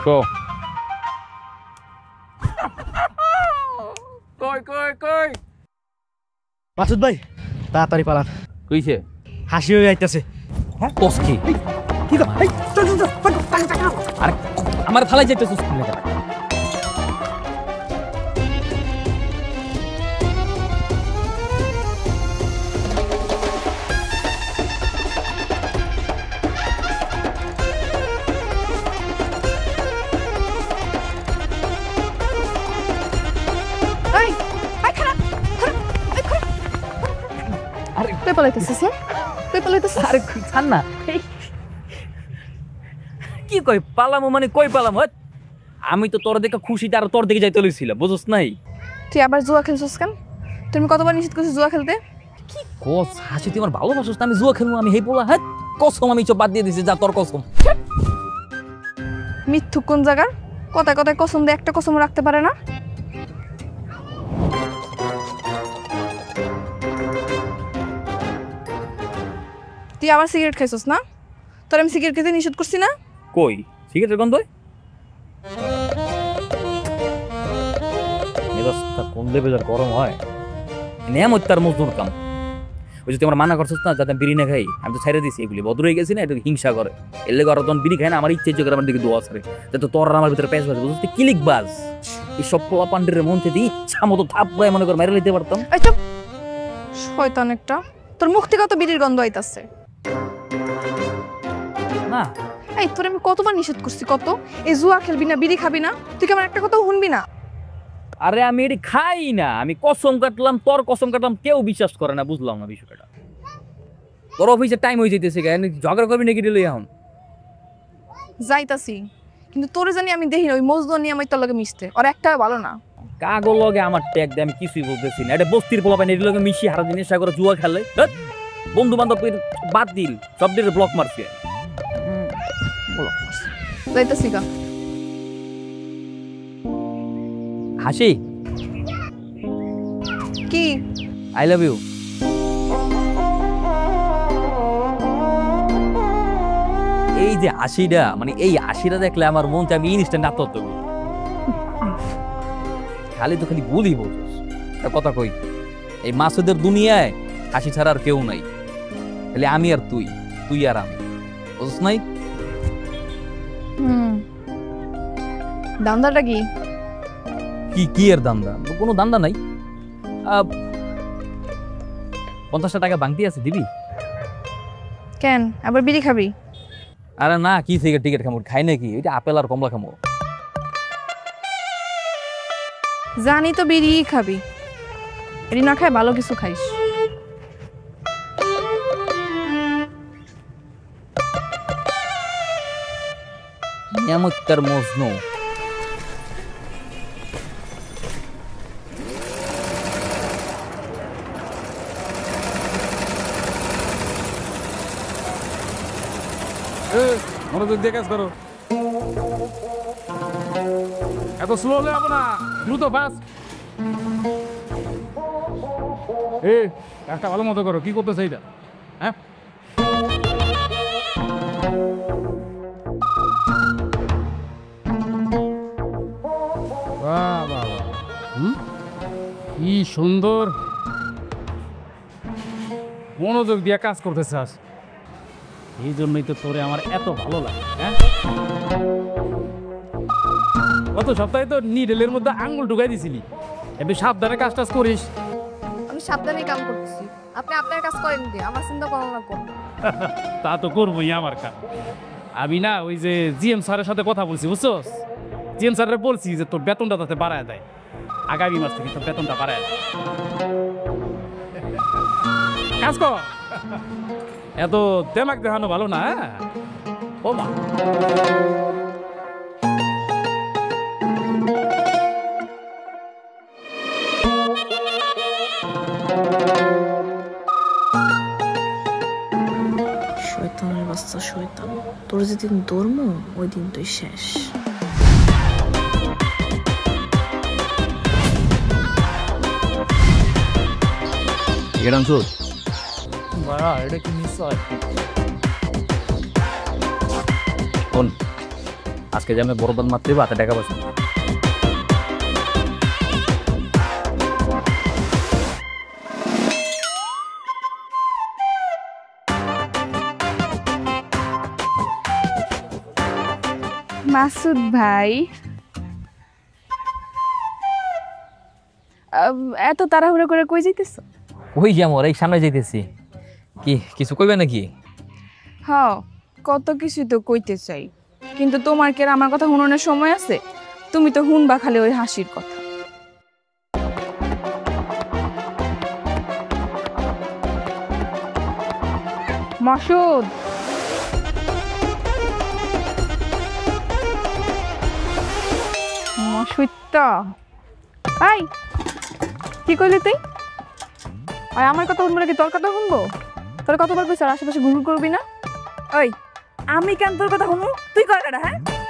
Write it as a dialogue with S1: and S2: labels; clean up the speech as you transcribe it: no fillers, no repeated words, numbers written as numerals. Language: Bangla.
S1: কো কই কই কই
S2: মাসুদ ভাই তাড়াতাড়ি পালান।
S1: কইছে
S2: হাসি হয়ে যাইতেছে।
S1: হ্যাঁ কস কি
S2: কি গো এই চল চল চল
S1: আরে আমার ফালাই যাইতেছিস কি লাগা
S3: কই পালাইতেছিস? কই পালাইতেছিস?
S1: আরে ছাড় না কি কই পালামো মানে কই পালামো আমি তো তোর দেখে খুশিতে আর তোর দিকে যাইতে লইছিলাম বুঝছ নাই
S3: তুই আবার জুয়া খেলছিস কেন? তুমি কতবার নিষেধ করছিস জুয়া খেলতে?
S1: কি কস হাসি তুই আমার ভালোবাসিস না আমি জুয়া খেলবো আমি হেই বলা হ্যাঁ কসম আমি চোপ বাদ দিয়ে দিছি যা তোর কসম
S3: মিথ্যুক কোন জায়গার? কথায় কথায় কসম দিয়ে একটা কসম রাখতে পারে না। তুই আবার সিগারেট খাইছস না? তোর আমি সিগারেট খেতে নিষেধ করছি না?
S1: কই সিগারেটের গন্ধ মেজাজটা কোন লেভেলের গরম হয় নেমত তার মজদুর কাম ওই যে তুই আমার মানা করছিস না যাতে বিড়ি না খাই আমি তো ছেড়ে দিছি এগুলি বদর হয়ে গেছি না এটা হিংসা করে এর লেগে ওরা তখন বিড়ি খায় না আমার ইচ্ছে করে আমার দিকে দোয়া করে যাতে তোর আমার ভিতরে প্যাঁচ বাজ বুঝতে কিলিক বাজ এই সব পোলা পান্ডের মন থেকে ইচ্ছা মতো থাপ গায়ে মনে করে মেরে নিতে পারতাম
S3: এই চুপ শয়তান একটা তোর মুখ থেকে তো বিড়ির গন্ধ আইতাছে
S1: না
S3: এই তোর আমি কতবার নিষেধ করছি কত এই জুয়া খেলবি না বিড়ি খাবি না তুই কি আমার একটা কথাও শুনবি না
S1: আরে আমি এটি খাই না আমি কসম কাটলাম তোর কসম কাটলাম কেউ বিশ্বাস করে না বুঝলাম না বিষয়টা তোর অফিসের টাইম হয়ে যেতেছে ঝগড়া করবি নাকি দিলে এখন
S3: যাইতাছি কিন্তু তোরে জানি আমি দেখি না ওই মজদুর নিয়ে আমার তোর লগে মিশতে আর একটা ভালো না
S1: কাগজ লগে আমার ট্যাগ দিয়ে আমি কিছুই বলতেছি না এটা বস্তির পোলা পাই এর লগে মিশি হারা দিন নেশা করে জুয়া খেলে বন্ধু বান্ধব বাদ দিল সব দিয়ে ব্লক মারছি
S3: যাইতাছি গা
S1: হাসি
S3: কি
S1: আই লাভ ইউ এই যে হাসিটা মানে এই হাসিটা দেখলে আমার মনটা আমি ইনস্ট্যান্ট আত্মহত্যা করি খালি তো খালি বলি বলছিস কথা কই এই মাসুদের দুনিয়ায় হাসি ছাড়া আর কেউ নাই খালি আমি আর তুই তুই আর আমি বুঝছ নাই
S3: দান্দাটা কি
S1: কি কি এর দান্দা কোনো দান্দা নাই 50 টাকা বাংতি আছে দিবি
S3: কেন আবার বিড়ি খাবি
S1: আরে না কি সিগারেট টিকেট খামো খাই নাকি এটা আপেল আর কমলা খামো
S3: জানি তো বিড়ি খাবি বিড়ি না খায় ভালো কিছু খাইস
S1: নিয়ামতের মজনু
S4: মনোযোগ দিয়ে কাজ করো এত স্লো হলে হবো না দ্রুত ফাস্ট কাজটা ভালো মতো করো কি করতেছে এইটা হ্যাঁ বাহ বাহ বাহ কি সুন্দর মনোযোগ দিয়ে কাজ করতে চাস এই জন্যই তো তোরে আমার এত ভালো লাগে হ্যাঁ গত সপ্তাহে তো নিডেলের মধ্যে আঙ্গুল ঢুকাই দিছিলি একটু সাবধানে কাজ টাজ করিস
S3: আমি সাবধানে কাম করতেছি আপনি আপনার কাজ করেন দিয়ে আমার চিন্তা করো না কোন
S4: তা তো করবোই আমার কাজ আমি না ওই যে জিএম স্যারের সাথে কথা বলছি বুঝছস জিএম স্যারের বলছি যে তোর বেতনটা তাতে বাড়ায় দেয় আগামী মাস থেকে তোর বেতনটা বাড়ায় দেয় কাজ কর এত দেমাক দেখানো ভালো না ও মা
S5: শয়তানের বাচ্চা শয়তান তোর যেদিন ধর্ম ওই দিন তুই শেষ
S1: এটা কি নিশ্চয় আজকে যে আমি বরবাদ মাত্রই হাতে টাকা পয়সা নেই।
S3: মাসুদ ভাই এত তাড়াহুড়ো করে কই যাইতেছ?
S1: ওই যে আমার এই সামনে যাইতেছি। কি কিছু কইবে নাকি?
S3: হ্যাঁ, কত কিছু তো কইতে চাই, কিন্তু তোমার কি আর আমার কথা শুনানোর সময় আছে? তুমি তো শুনবা খালি ওই হাসির কথা। মাসুদ, মাসুদটা আই, কি কইলি তুই? আর আমার কথা শুনবো নাকি তোর কথা শুনবো? তোর কতবার কইছ আশেপাশে ঘুরঘুর করবি না? ওই, আমি কেন তোর কথা শুনবো? তুই কর এটা, হ্যাঁ?